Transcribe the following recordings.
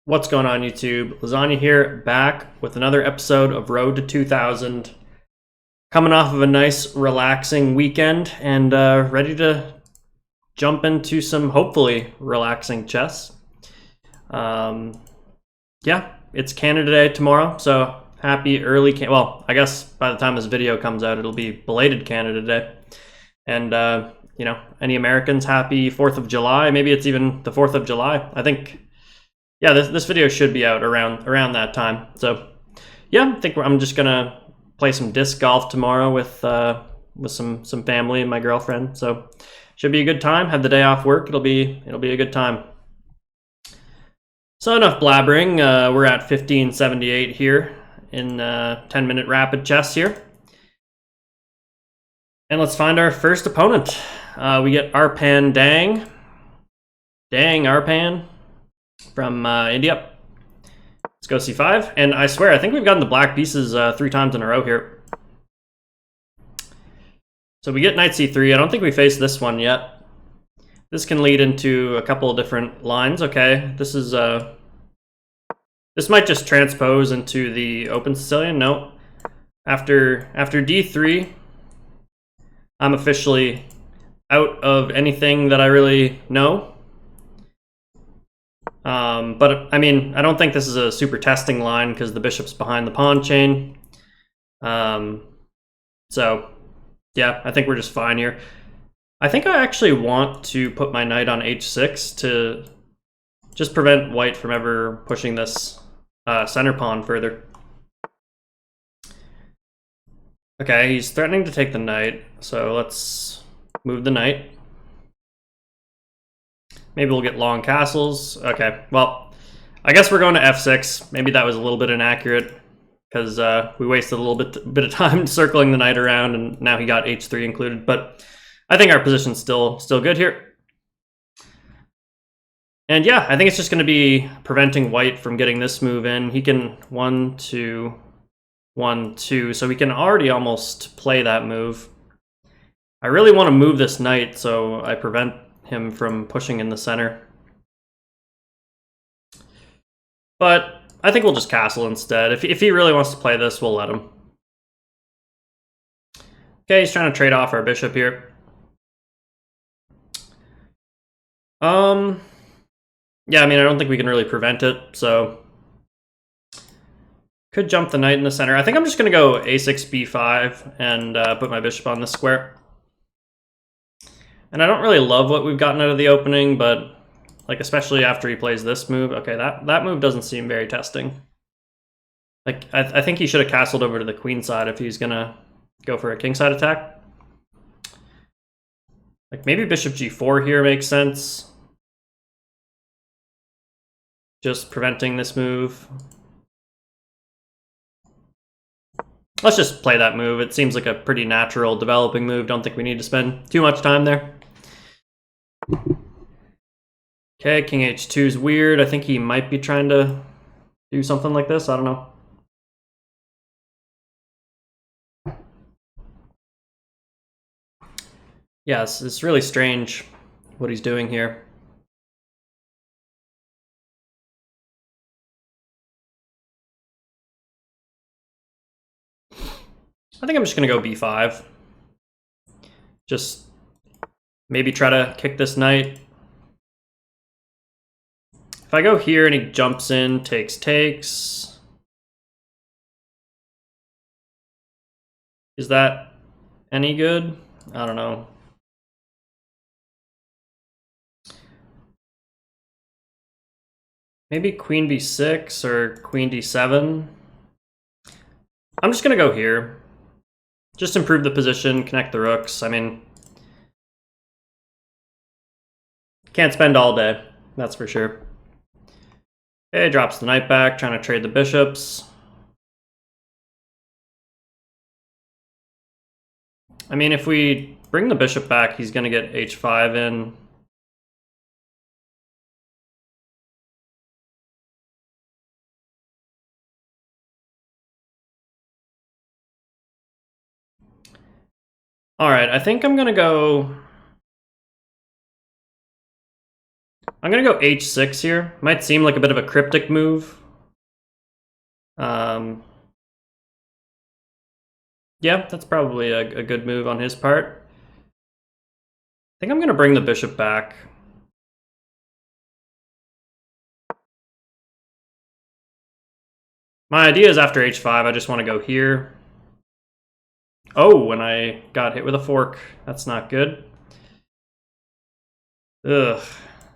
What's going on, YouTube? Lasagna here, back with another episode of Road to 2000. Coming off of a nice, relaxing weekend and ready to jump into some hopefully relaxing chess. Yeah, it's Canada Day tomorrow, so happy early well, I guess by the time this video comes out, it'll be belated Canada Day. And, any Americans, happy 4th of July. Maybe it's even the 4th of July. I think, yeah, this video should be out around that time. So, yeah, I think I'm just gonna play some disc golf tomorrow with some family and my girlfriend. So, should be a good time. Have the day off work. It'll be a good time. So enough blabbering. We're at 1578 here in 10-minute rapid chess here. And let's find our first opponent. We get Arpan Dang. Dang Arpan from India. Let's go c5. And I swear, I think we've gotten the black pieces 3 times in a row here. So we get knight c3. I don't think we faced this one yet. This can lead into a couple of different lines. Okay, this is this might just transpose into the open Sicilian. No. After d3, I'm officially out of anything that I really know. But I mean, I don't think this is a super testing line because the bishop's behind the pawn chain. So yeah, I think we're just fine here. I think I actually want to put my knight on h6 to just prevent white from ever pushing this center pawn further. Okay, he's threatening to take the knight, so let's move the knight. Maybe we'll get long castles. Okay, well, I guess we're going to f6. Maybe that was a little bit inaccurate because we wasted a little bit of time circling the knight around, and now he got h3 included. But I think our position's still good here. And yeah, I think it's just going to be preventing white from getting this move in. He can 1, 2, 1, 2, so we can already almost play that move. I really want to move this knight so I prevent him from pushing in the center. But I think we'll just castle instead. If he really wants to play this, we'll let him. Okay, he's trying to trade off our bishop here. Yeah, I mean, I don't think we can really prevent it, so could jump the knight in the center. I think I'm just going to go a6, b5 and put my bishop on this square. And I don't really love what we've gotten out of the opening, but like especially after he plays this move. Okay, that move doesn't seem very testing. Like I think he should have castled over to the queen side if he's going to go for a king side attack. Like maybe bishop g4 here makes sense. Just preventing this move. Let's just play that move. It seems like a pretty natural developing move. Don't think we need to spend too much time there. Okay, king h2 is weird. I think he might be trying to do something like this. I don't know. Yeah, it's really strange what he's doing here. I think I'm just going to go b5. Just maybe try to kick this knight. If I go here and he jumps in, takes. Is that any good? I don't know. Maybe queen b6 or queen d7. I'm just going to go here. Just improve the position, connect the rooks. I mean, can't spend all day, that's for sure. Okay, drops the knight back, trying to trade the bishops. I mean, if we bring the bishop back, he's going to get h5 in. All right, I think I'm going to go I'm gonna go h6 here. Might seem like a bit of a cryptic move. Yeah, that's probably a good move on his part. I think I'm gonna bring the bishop back. My idea is after h5, I just want to go here. Oh, and I got hit with a fork. That's not good. Ugh.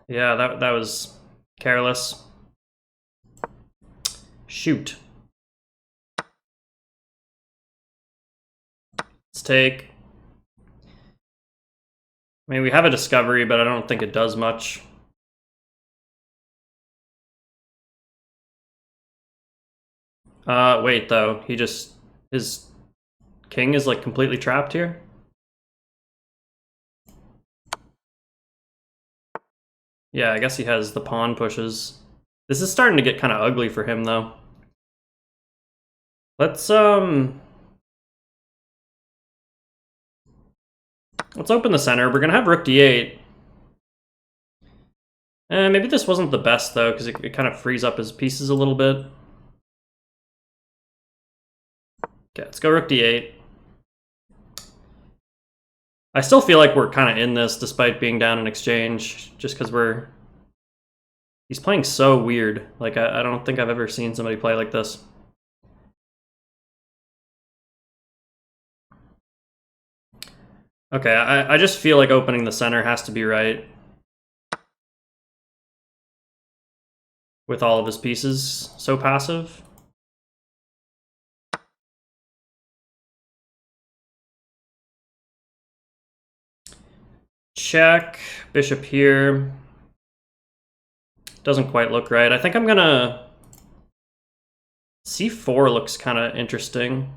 Yeah, that was careless. Shoot. Let's take. I mean, we have a discovery, but I don't think it does much. Wait, though. His king is, like, completely trapped here? Yeah, I guess he has the pawn pushes. This is starting to get kind of ugly for him, though. Let's open the center. We're gonna have rook d8. Maybe this wasn't the best, though, because it kind of frees up his pieces a little bit. Okay, let's go rook d8. I still feel like we're kind of in this, despite being down in exchange, just because he's playing so weird. Like, I don't think I've ever seen somebody play like this. Okay, I just feel like opening the center has to be right. With all of his pieces so passive. Check, bishop here. Doesn't quite look right. I think I'm gonna... c4 looks kind of interesting.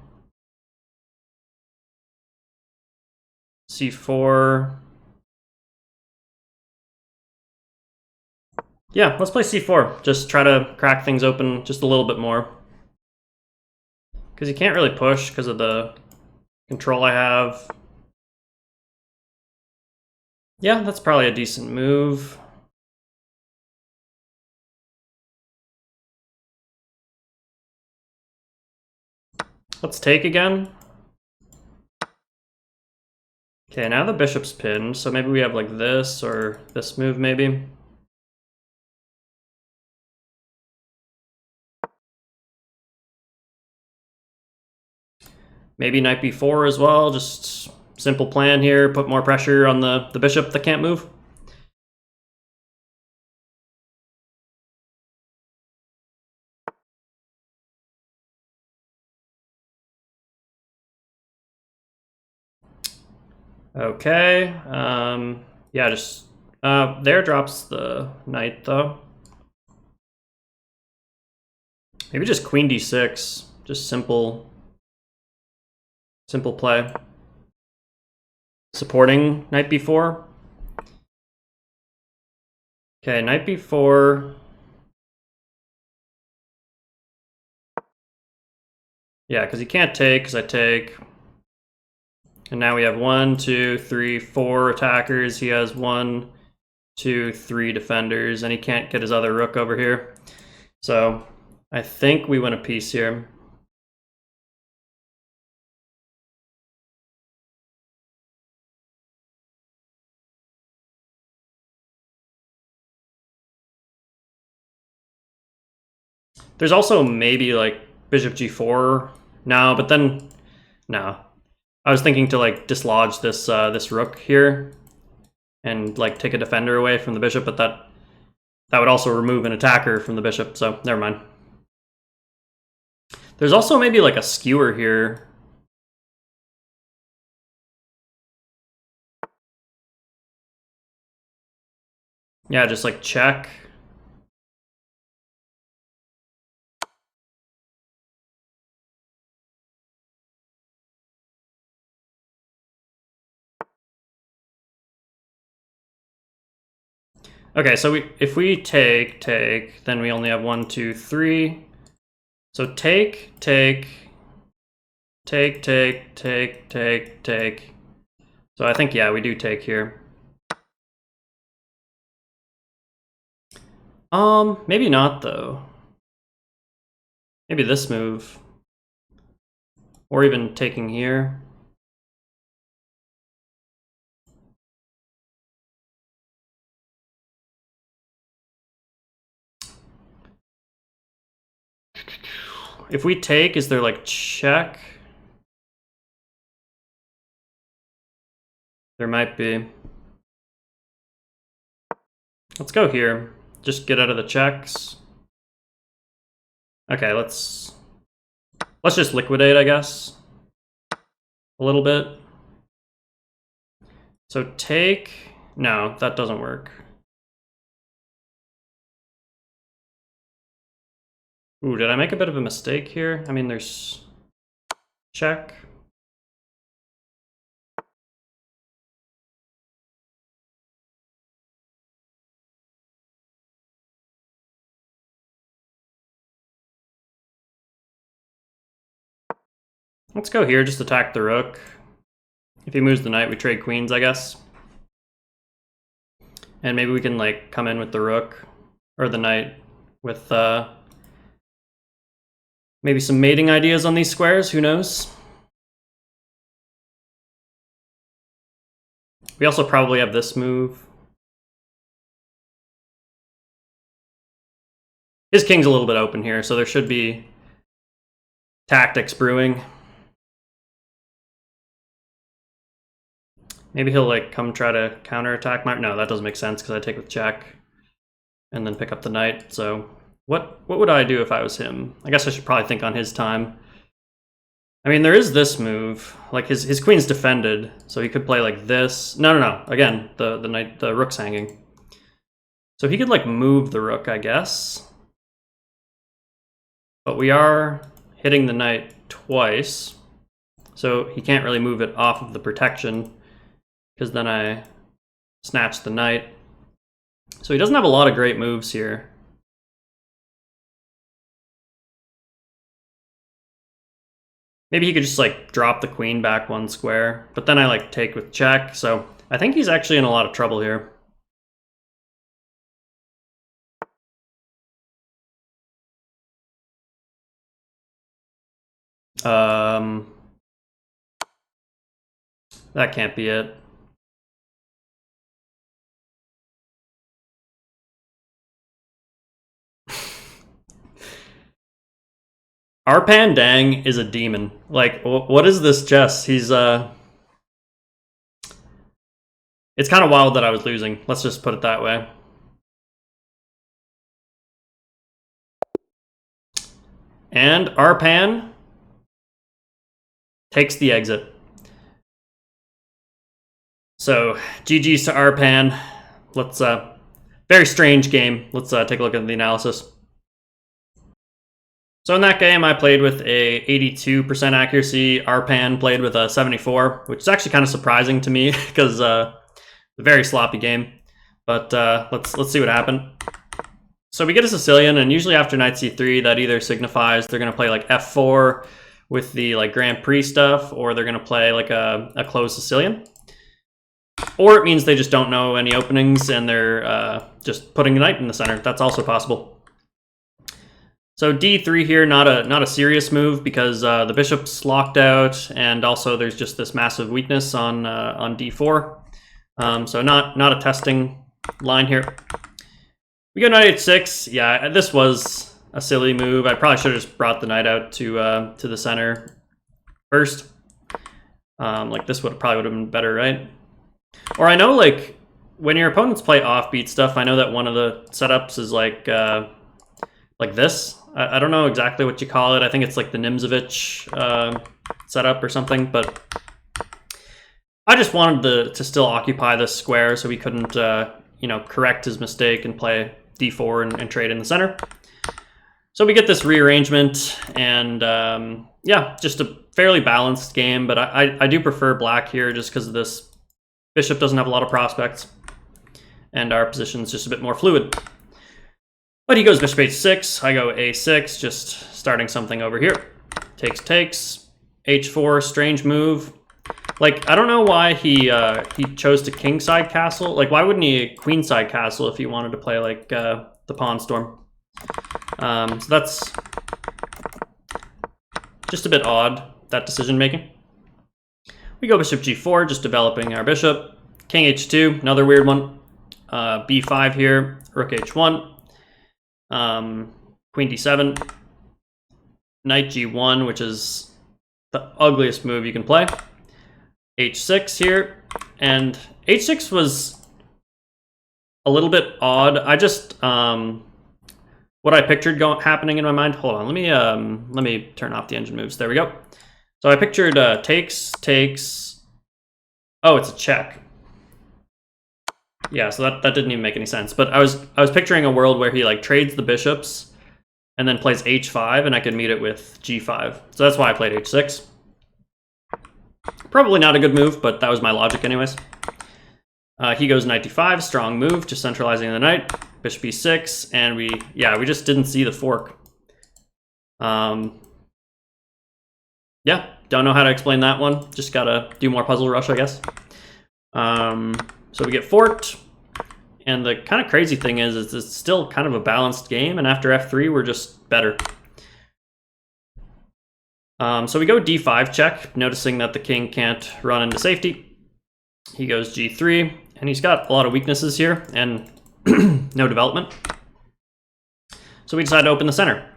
c4. Yeah, let's play c4. Just try to crack things open just a little bit more. Because you can't really push because of the control I have. Yeah, that's probably a decent move. Let's take again. Okay, now the bishop's pinned, so maybe we have like this or this move maybe. Maybe knight b4 as well, just simple plan here, put more pressure on the bishop that can't move. Okay, yeah, just, there drops the knight though. Maybe just queen d6, just simple play. Supporting knight b4. Okay, knight b4. Yeah, because he can't take, because I take. And now we have 1, 2, 3, 4 attackers. He has 1, 2, 3 defenders, and he can't get his other rook over here. So I think we win a piece here. There's also maybe like bishop g4 now, but then no. I was thinking to like dislodge this this rook here and like take a defender away from the bishop, but that would also remove an attacker from the bishop, so never mind. There's also maybe like a skewer here. Yeah, just like check. Okay, so if we take, then we only have 1, 2, 3. So take. So I think, yeah, we do take here. Maybe not though. Maybe this move. Or even taking here. If we take, is there like check? There might be. Let's go here. Just get out of the checks. Okay, let's just liquidate, I guess. A little bit. So take, no, that doesn't work. Ooh, did I make a bit of a mistake here? I mean, there's check. Let's go here, just attack the rook. If he moves the knight, we trade queens, I guess. And maybe we can like come in with the rook or the knight with maybe some mating ideas on these squares, who knows? We also probably have this move. His king's a little bit open here, so there should be tactics brewing. Maybe he'll like come try to counterattack my... No, that doesn't make sense because I take with check and then pick up the knight. So what would I do if I was him? I guess I should probably think on his time. I mean, there is this move. Like his queen's defended, so he could play like this. No. Again, the rook's hanging. So he could like move the rook, I guess. But we are hitting the knight twice, so he can't really move it off of the protection, because then I snatch the knight. So he doesn't have a lot of great moves here. Maybe he could just like drop the queen back one square, but then I like take with check, so I think he's actually in a lot of trouble here. That can't be it. Our Pandang is a demon. Like, what is this chess? He's, it's kind of wild that I was losing. Let's just put it that way. And Arpan takes the exit. So, GG's to Arpan. Let's, very strange game. Let's take a look at the analysis. So in that game, I played with a 82% accuracy. Arpan played with a 74, which is actually kind of surprising to me because a very sloppy game. But let's see what happened. So we get a Sicilian, and usually after knight c3, that either signifies they're going to play like f4 with the like Grand Prix stuff, or they're going to play like a closed Sicilian. Or it means they just don't know any openings and they're just putting a knight in the center. That's also possible. So d3 here, not a serious move because the bishop's locked out, and also there's just this massive weakness on d4. So not a testing line here. We go knight h6. Yeah, this was a silly move. I probably should have just brought the knight out to the center first. Like this probably would have been better, right? Or I know like when your opponents play offbeat stuff, I know that one of the setups is like this. I don't know exactly what you call it. I think it's like the Nimzovich setup or something, but I just wanted to still occupy this square so he couldn't, correct his mistake and play d4 and trade in the center. So we get this rearrangement, and yeah, just a fairly balanced game, but I do prefer black here just because of this. Bishop doesn't have a lot of prospects, and our position is just a bit more fluid. But he goes bishop h6, I go a6, just starting something over here. Takes, h4, strange move. Like, I don't know why he chose to kingside castle. Like, why wouldn't he queenside castle if he wanted to play like the pawn storm. So that's just a bit odd, that decision making. We go bishop g4, just developing our bishop. King h2, another weird one. b5 here, rook h1. Queen d7. Knight g1, which is the ugliest move you can play. h6 here, and h6 was a little bit odd. I just what I pictured happening in my mind. Hold on, let me turn off the engine moves. There we go. So I pictured takes. Oh, it's a check. Yeah, so that didn't even make any sense. But I was picturing a world where he like trades the bishops and then plays h5, and I could meet it with g5. So that's why I played h6. Probably not a good move, but that was my logic anyways. He goes knight d5, strong move, just centralizing the knight. Bishop e6, and we just didn't see the fork. Yeah, don't know how to explain that one. Just gotta do more puzzle rush, I guess. So we get forked, and the kind of crazy thing is it's still kind of a balanced game, and after f3, we're just better. So we go d5 check, noticing that the king can't run into safety. He goes g3, and he's got a lot of weaknesses here, and no development. So we decide to open the center.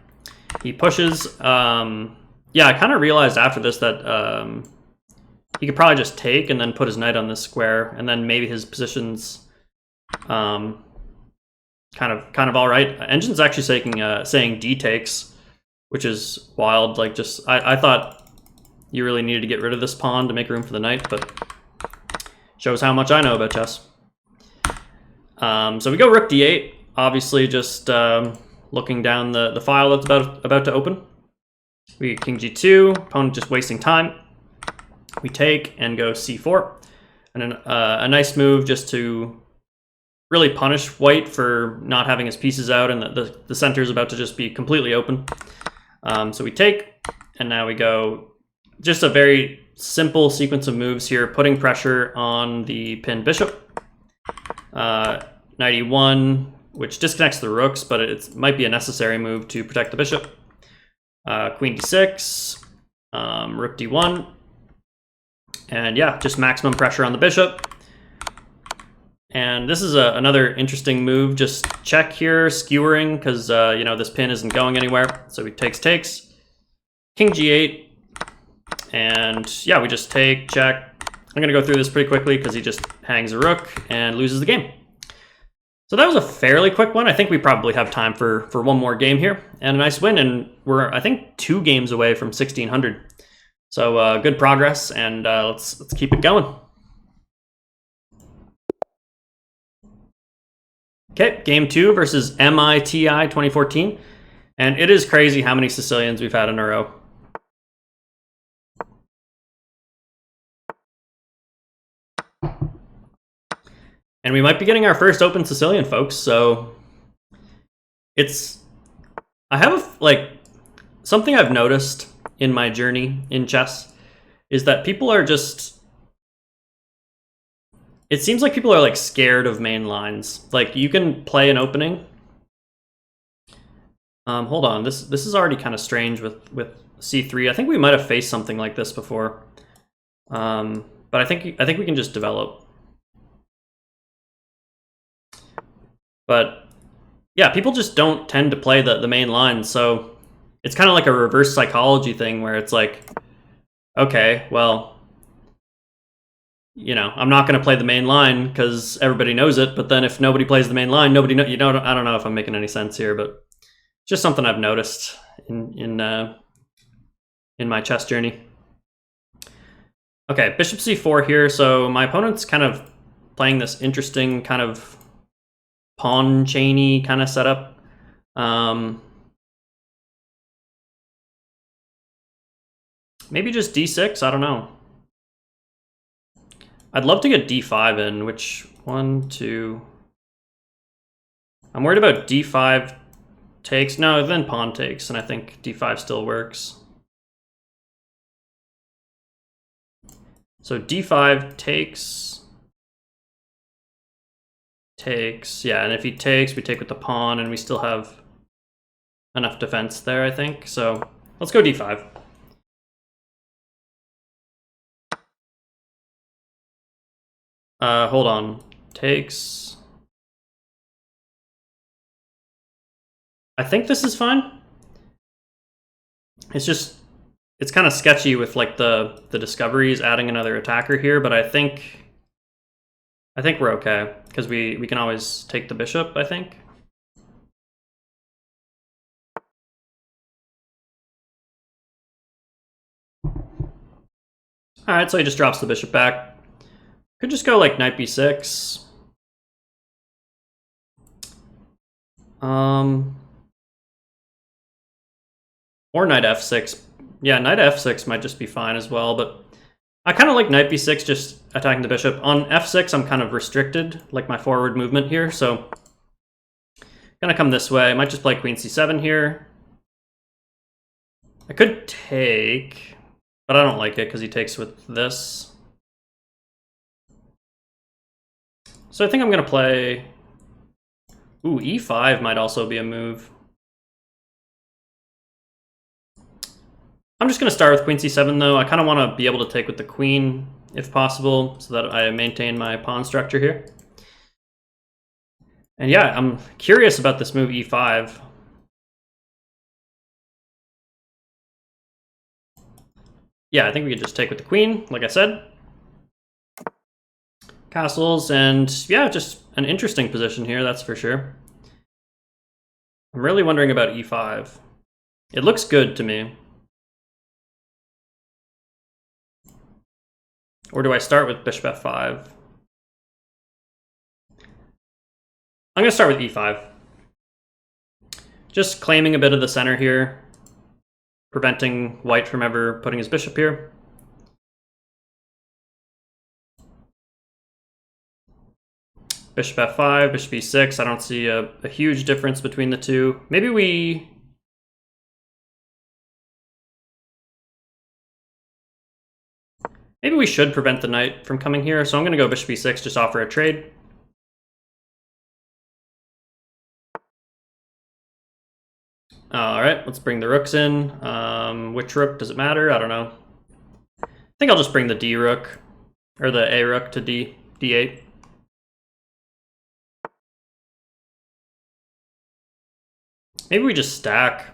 He pushes. Yeah, I kind of realized after this that he could probably just take and then put his knight on this square, and then maybe his position's kind of all right. Engine's actually saying d takes, which is wild. Like, just I thought you really needed to get rid of this pawn to make room for the knight, but shows how much I know about chess. So we go rook d8, obviously just looking down the file that's about to open. We get king g2, opponent just wasting time. We take and go c4, and then a nice move just to really punish white for not having his pieces out, and the center is about to just be completely open. So we take, and now we go just a very simple sequence of moves here, putting pressure on the pinned bishop. Knight e1, which disconnects the rooks, but it might be a necessary move to protect the bishop. Queen d6, rook d1, and yeah, just maximum pressure on the bishop. And this is another interesting move, just check here, skewering, because you know, this pin isn't going anywhere. So he takes, king g8, and yeah, we just take, check. I'm gonna go through this pretty quickly because he just hangs a rook and loses the game. So that was a fairly quick one. I think we probably have time for one more game here, and a nice win, and we're, I think, 2 games away from 1600. So good progress, and let's keep it going. Okay, game 2 versus MITI 2014, and it is crazy how many Sicilians we've had in a row. And we might be getting our first open Sicilian, folks, so I have, like, something I've noticed in my journey in chess is that people are just, it seems like people are like scared of main lines. Like, you can play an opening. Hold on, this is already kind of strange with c3. I think we might have faced something like this before, but I think we can just develop. But yeah, people just don't tend to play the main line, so it's kind of like a reverse psychology thing where it's like, okay, well, you know, I'm not going to play the main line because everybody knows it, but then if nobody plays the main line, nobody know, you know, I don't know if I'm making any sense here, but it's just something I've noticed in my chess journey. Okay, bishop c4 here, so my opponent's kind of playing this interesting kind of pawn chainy kind of setup. Maybe just d6, I don't know. I'd love to get d5 in, which 1, 2. I'm worried about d5 takes. No, then pawn takes, and I think d5 still works. So d5 takes takes. Yeah, and if he takes, we take with the pawn, and we still have enough defense there, I think. So let's go d5. Hold on. Takes. I think this is fine. It's just, it's kind of sketchy with like the discoveries adding another attacker here, but I think we're okay because we can always take the bishop, I think. All right, so he just drops the bishop back. Could just go like knight b6. Or knight f6. Yeah, knight f6 might just be fine as well, but I kind of like knight b6 just attacking the bishop. On f6, I'm kind of restricted, like my forward movement here, so gonna come this way. I might just play queen c7 here. I could take, but I don't like it because he takes with this. So I think I'm gonna play... Ooh, e5 might also be a move. I'm just going to start with queen c7, though. I kind of want to be able to take with the queen, if possible, so that I maintain my pawn structure here. And yeah, I'm curious about this move e5. Yeah, I think we could just take with the queen, like I said. Castles, and yeah, just an interesting position here, that's for sure. I'm really wondering about e5. It looks good to me. Or do I start with bishop f5? I'm going to start with e5. Just claiming a bit of the center here, preventing white from ever putting his bishop here. Bishop f5, bishop e6. I don't see a huge difference between the two. Maybe we... Maybe we should prevent the knight from coming here, so I'm going to go bishop e6, just offer a trade. Alright, let's bring the rooks in. Which rook? Does it matter? I don't know. I think I'll just bring the d rook, or the a rook to d8. Maybe we just stack.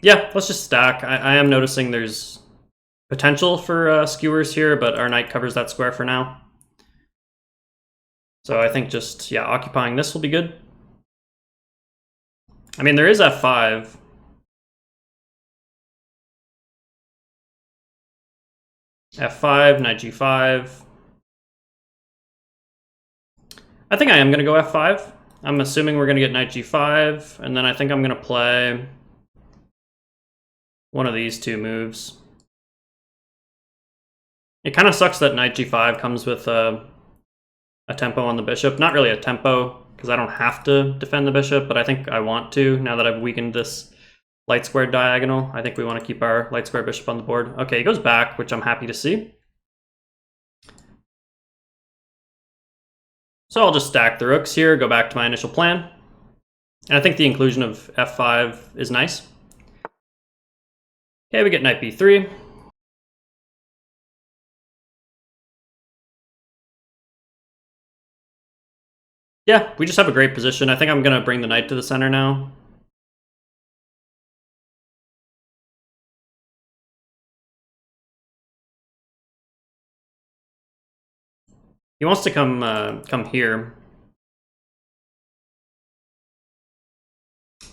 Yeah, let's just stack. I am noticing there's potential for skewers here, but our knight covers that square for now. So I think just, yeah, occupying this will be good. I mean, there is f5. f5, knight g5. I think I am going to go f5. I'm assuming we're going to get knight g5, and then I think I'm going to play one of these two moves. It kind of sucks that knight g5 comes with a tempo on the bishop. Not really a tempo, because I don't have to defend the bishop, but I think I want to, now that I've weakened this light squared diagonal. I think we want to keep our light square bishop on the board. Okay, he goes back, which I'm happy to see. So I'll just stack the rooks here, go back to my initial plan. And I think the inclusion of f5 is nice. Okay, we get knight b3. Yeah, we just have a great position. I think I'm going to bring the knight to the center now. He wants to come here.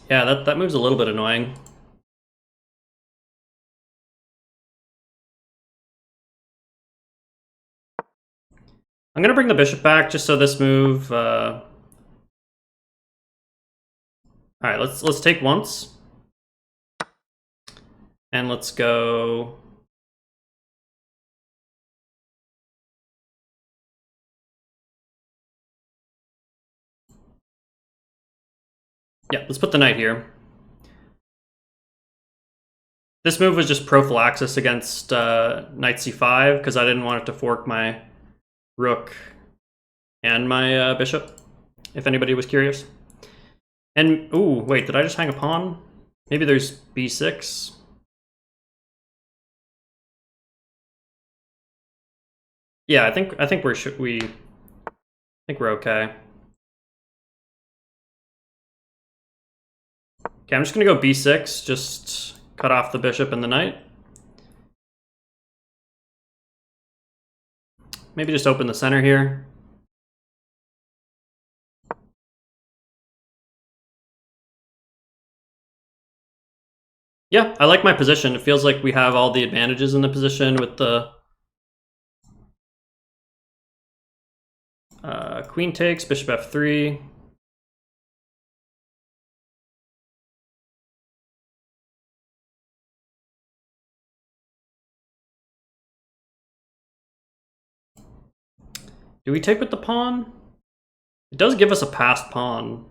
Yeah, that move's a little bit annoying. I'm going to bring the bishop back just so this move... All right, let's take once. And let's go... Yeah, let's put the knight here. This move was just prophylaxis against knight c5 because I didn't want it to fork my rook and my bishop, if anybody was curious. And, ooh, wait, did I just hang a pawn? Maybe there's b6. Yeah, I think we're okay. Okay, I'm just gonna go b6, just cut off the bishop and the knight. Maybe just open the center here. Yeah, I like my position. It feels like we have all the advantages in the position with the queen takes, bishop f3. Do we take with the pawn? It does give us a passed pawn.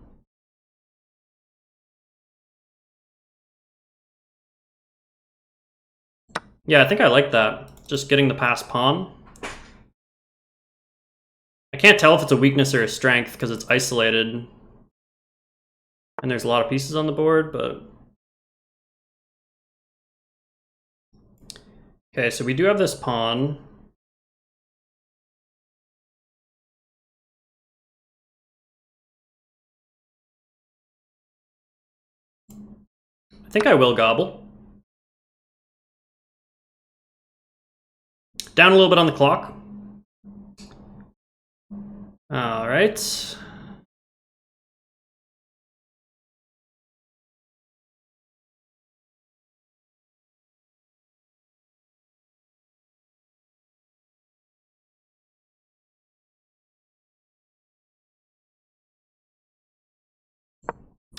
Yeah, I think I like that. Just getting the passed pawn. I can't tell if it's a weakness or a strength because it's isolated. And there's a lot of pieces on the board, but... Okay, so we do have this pawn. I think I will gobble. Down a little bit on the clock. All right.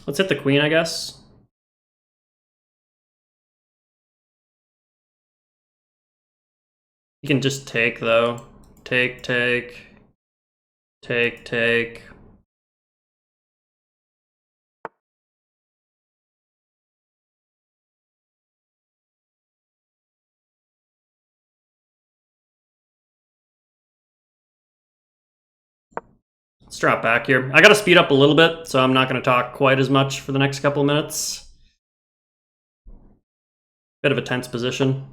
Let's hit the queen, I guess. You can just take, though. Take, take. Take, take. Let's drop back here. I gotta speed up a little bit, so I'm not gonna talk quite as much for the next couple of minutes. Bit of a tense position.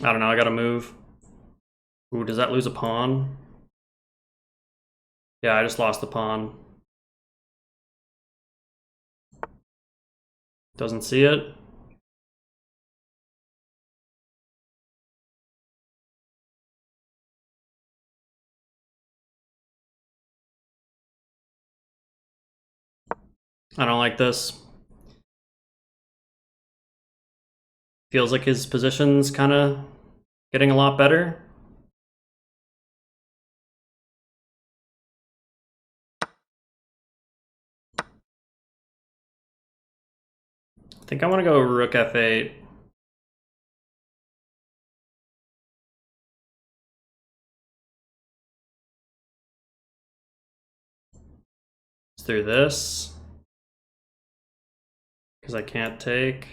I don't know, I gotta move. Ooh, does that lose a pawn? Yeah, I just lost the pawn. Doesn't see it. I don't like this. Feels like his position's kind of getting a lot better. I think I want to go rook f8. It's through this. Because I can't take.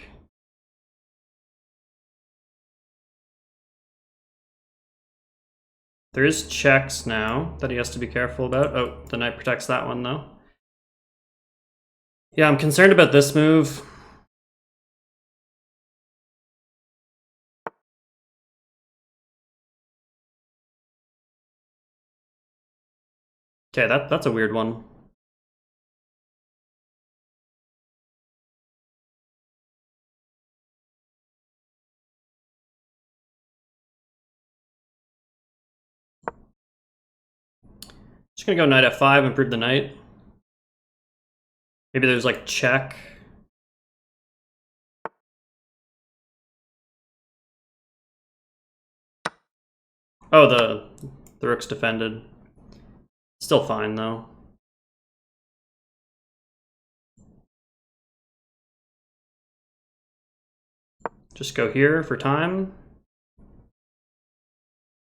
There is checks now that he has to be careful about. Oh, the knight protects that one though. Yeah, I'm concerned about this move. Okay, that's a weird one. Just gonna go knight f5, improve the knight. Maybe there's like check. Oh, the rook's defended. Still fine though. Just go here for time.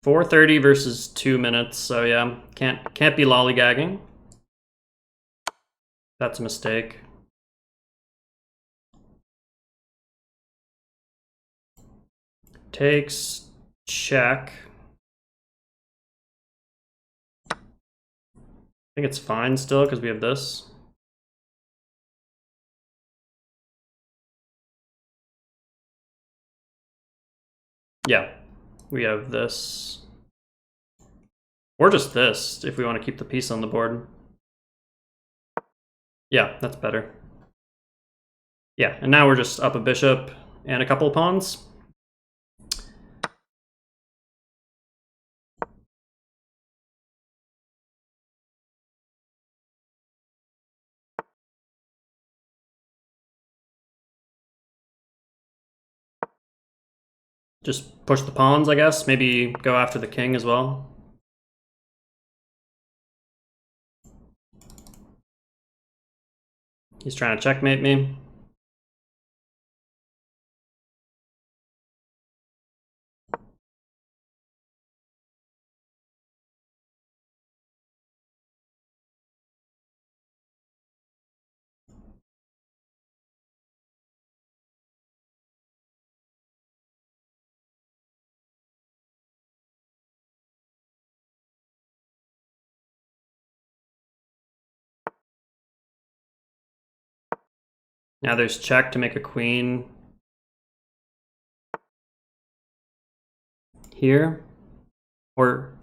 4:30 versus 2 minutes, so yeah, can't be lollygagging. That's a mistake. takes, check. I think it's fine still because we have this. Yeah, we have this. Or just this, if we want to keep the piece on the board. Yeah, that's better. Yeah, and now we're just up a bishop and a couple of pawns. Just push the pawns, I guess. Maybe go after the king as well. He's trying to checkmate me. Now there's check to make a queen here. Or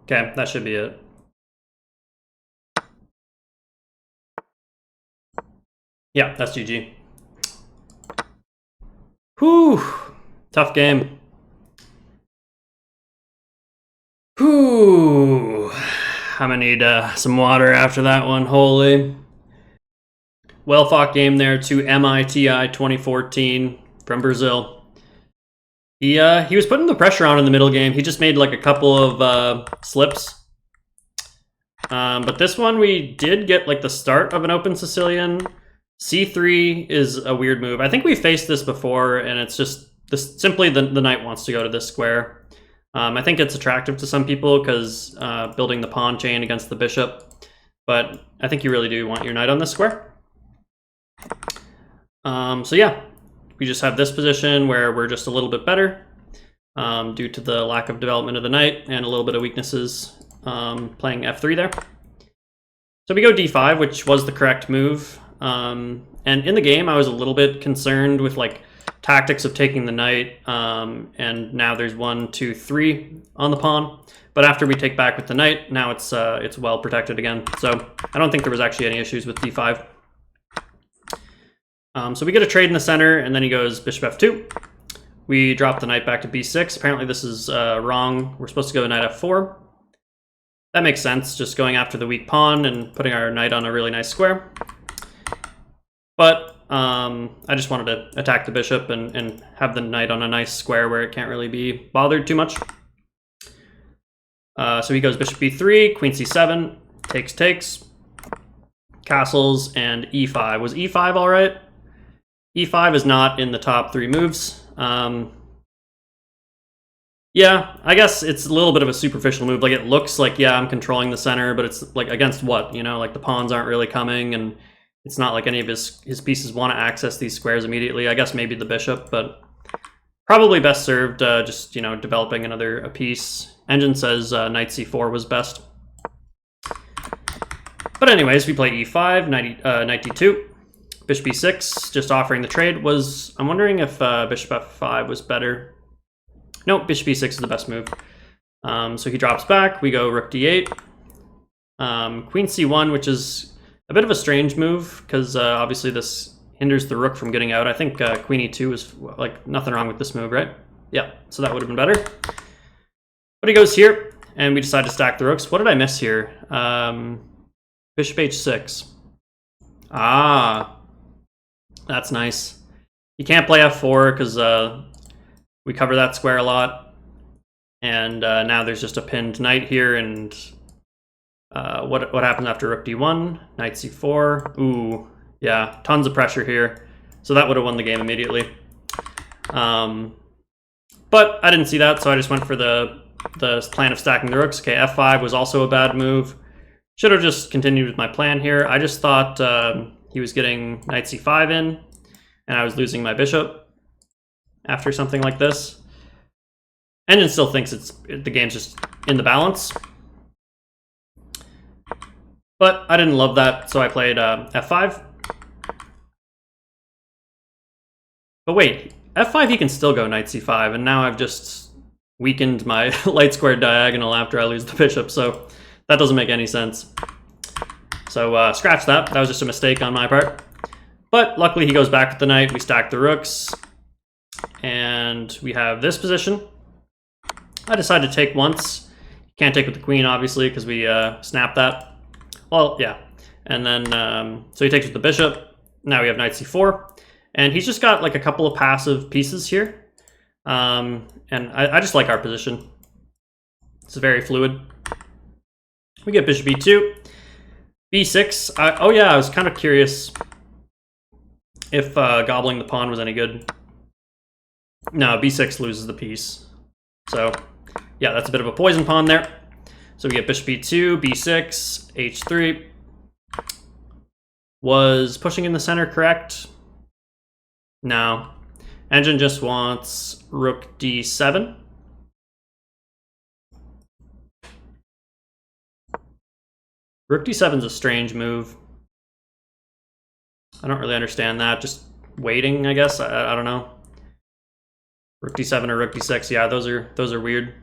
okay, that should be it. Yeah, that's GG. Whew, tough game. Whew, I'm gonna need some water after that one, holy. Well fought game there to MITI 2014 from Brazil. He was putting the pressure on in the middle game. He just made like a couple of slips. But this one we did get like the start of an open Sicilian. C3 is a weird move. I think we faced this before, and it's just this simply the knight wants to go to this square. I think it's attractive to some people because building the pawn chain against the bishop, but I think you really do want your knight on this square. So yeah, we just have this position where we're just a little bit better due to the lack of development of the knight and a little bit of weaknesses playing f3 there. So we go d5, which was the correct move. And in the game, I was a little bit concerned with like tactics of taking the knight, and now there's 1, 2, 3 on the pawn. But after we take back with the knight, now it's well protected again. So I don't think there was actually any issues with d5. So we get a trade in the center, and then he goes bishop f2. We drop the knight back to b6. Apparently this is wrong. We're supposed to go knight f4. That makes sense, just going after the weak pawn and putting our knight on a really nice square. But I just wanted to attack the bishop and have the knight on a nice square where it can't really be bothered too much. So he goes bishop b3, queen c7, takes, castles, and e5. Was e5 all right? e5 is not in the top 3 moves. Yeah, I guess it's a little bit of a superficial move. Like, it looks like, yeah, I'm controlling the center, but it's like against what? You know, like the pawns aren't really coming, and it's not like any of his pieces want to access these squares immediately. I guess maybe the bishop, but probably best served just, you know, developing a piece. Engine says knight c4 was best. But anyways, we play e5, knight d2, bishop b6, just offering the trade. I'm wondering if bishop f5 was better. Nope, bishop b6 is the best move. So he drops back, we go rook d8, queen c1, which is a bit of a strange move, because obviously this hinders the rook from getting out. I think queen e2 is, like, nothing wrong with this move, right? Yeah, so that would have been better. But he goes here, and we decide to stack the rooks. What did I miss here? Bishop h6. Ah, that's nice. You can't play f4, because we cover that square a lot. And now there's just a pinned knight here, and what happens after rook d1? Knight c4. Ooh, yeah, tons of pressure here. So that would have won the game immediately. But I didn't see that, so I just went for the plan of stacking the rooks. Okay, f5 was also a bad move. Should have just continued with my plan here. I just thought he was getting knight c5 in, and I was losing my bishop after something like this. Engine still thinks the game's just in the balance. But I didn't love that, so I played f5. But wait, f5 he can still go knight c5, and now I've just weakened my light squared diagonal after I lose the bishop, so that doesn't make any sense. So scratch that. That was just a mistake on my part. But luckily he goes back with the knight. We stack the rooks. And we have this position. I decided to take once. Can't take with the queen, obviously, because we snapped that. Well, yeah. And then, so he takes with the bishop. Now we have knight c4. And he's just got like a couple of passive pieces here. And I just like our position. It's very fluid. We get bishop e2. b6. Oh yeah, I was kind of curious if gobbling the pawn was any good. No, b6 loses the piece. So yeah, that's a bit of a poison pawn there. So we get bishop e2, b6, h3. Was pushing in the center correct? No. Engine just wants rook d7. Rook d7 is a strange move. I don't really understand that. Just waiting, I guess. I don't know. Rook d7 or rook d6. Yeah, those are weird.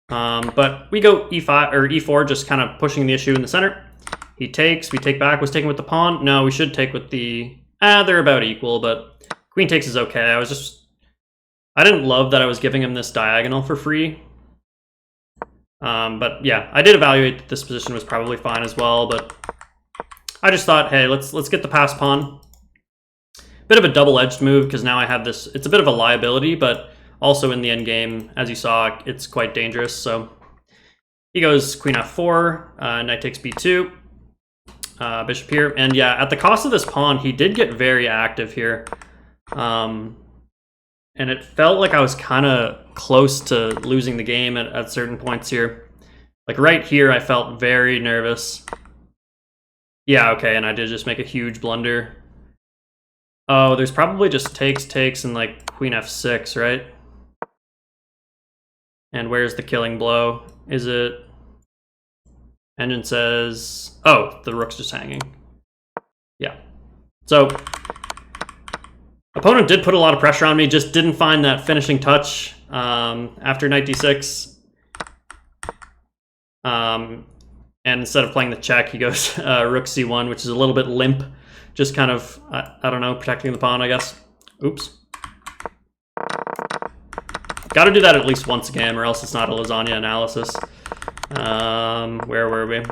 But we go e5 or e4, just kind of pushing the issue in the center. He takes. We take back. Was taking with the pawn. No, we should take with the. They're about equal, but queen takes is okay. I didn't love that I was giving him this diagonal for free. But yeah, I did evaluate that this position was probably fine as well, but I just thought, hey, let's get the passed pawn. Bit of a double-edged move, because now I have this, it's a bit of a liability, but also in the end game, as you saw, it's quite dangerous. So he goes queen f4, knight takes b2, bishop here, and yeah, at the cost of this pawn, he did get very active here. And it felt like I was kind of close to losing the game at certain points here. Like right here, I felt very nervous. Yeah, okay, and I did just make a huge blunder. Oh, there's probably just takes, and like queen f6, right? And where's the killing blow? Is it... Engine says... Oh, the rook's just hanging. Yeah. So... Opponent did put a lot of pressure on me, just didn't find that finishing touch after knight d6. And instead of playing the check, he goes rook c1, which is a little bit limp. Just kind of, I don't know, protecting the pawn, I guess. Oops. Got to do that at least once a game, or else it's not a lasagna analysis. Where were we?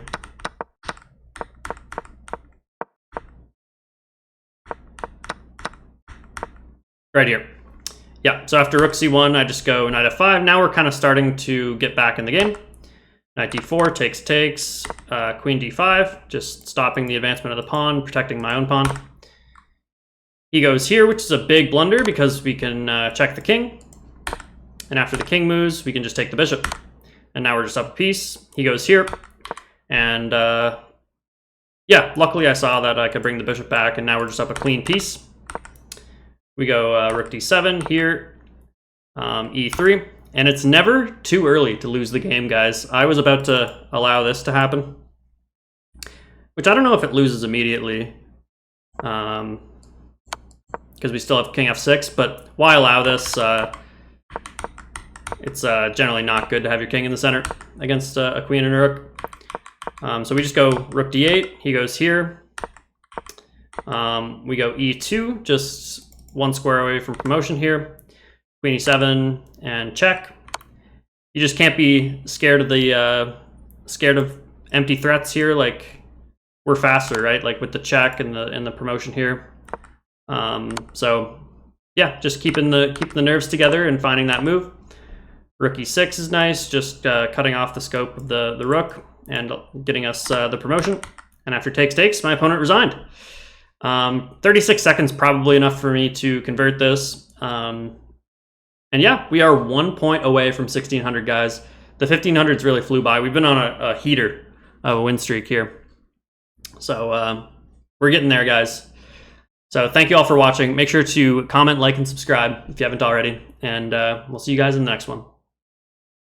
Right here. Yeah, so after rook c1, I just go knight f5. Now we're kind of starting to get back in the game. Knight d4, takes, queen d5, just stopping the advancement of the pawn, protecting my own pawn. He goes here, which is a big blunder because we can check the king. And after the king moves, we can just take the bishop. And now we're just up a piece. He goes here. And yeah, luckily I saw that I could bring the bishop back, and now we're just up a clean piece. We go rook d7 here, e3, and it's never too early to lose the game, guys. I was about to allow this to happen, which I don't know if it loses immediately, because we still have king f6, but why allow this? It's generally not good to have your king in the center against a queen and a rook. So we just go rook d8, he goes here. We go e2, just one square away from promotion here. Queen e7 and check. You just can't be scared of the empty threats here. Like, we're faster, right? Like with the check and the promotion here. So yeah, just keeping the nerves together and finding that move. Rook e6 is nice, just cutting off the scope of the rook and getting us the promotion. And after takes, my opponent resigned. 36 seconds probably enough for me to convert this. And yeah, we are 1 point away from 1600, guys. The 1500s really flew by. We've been on a heater of a win streak here. So we're getting there, guys. So thank you all for watching. Make sure to comment, like, and subscribe if you haven't already. And we'll see you guys in the next one.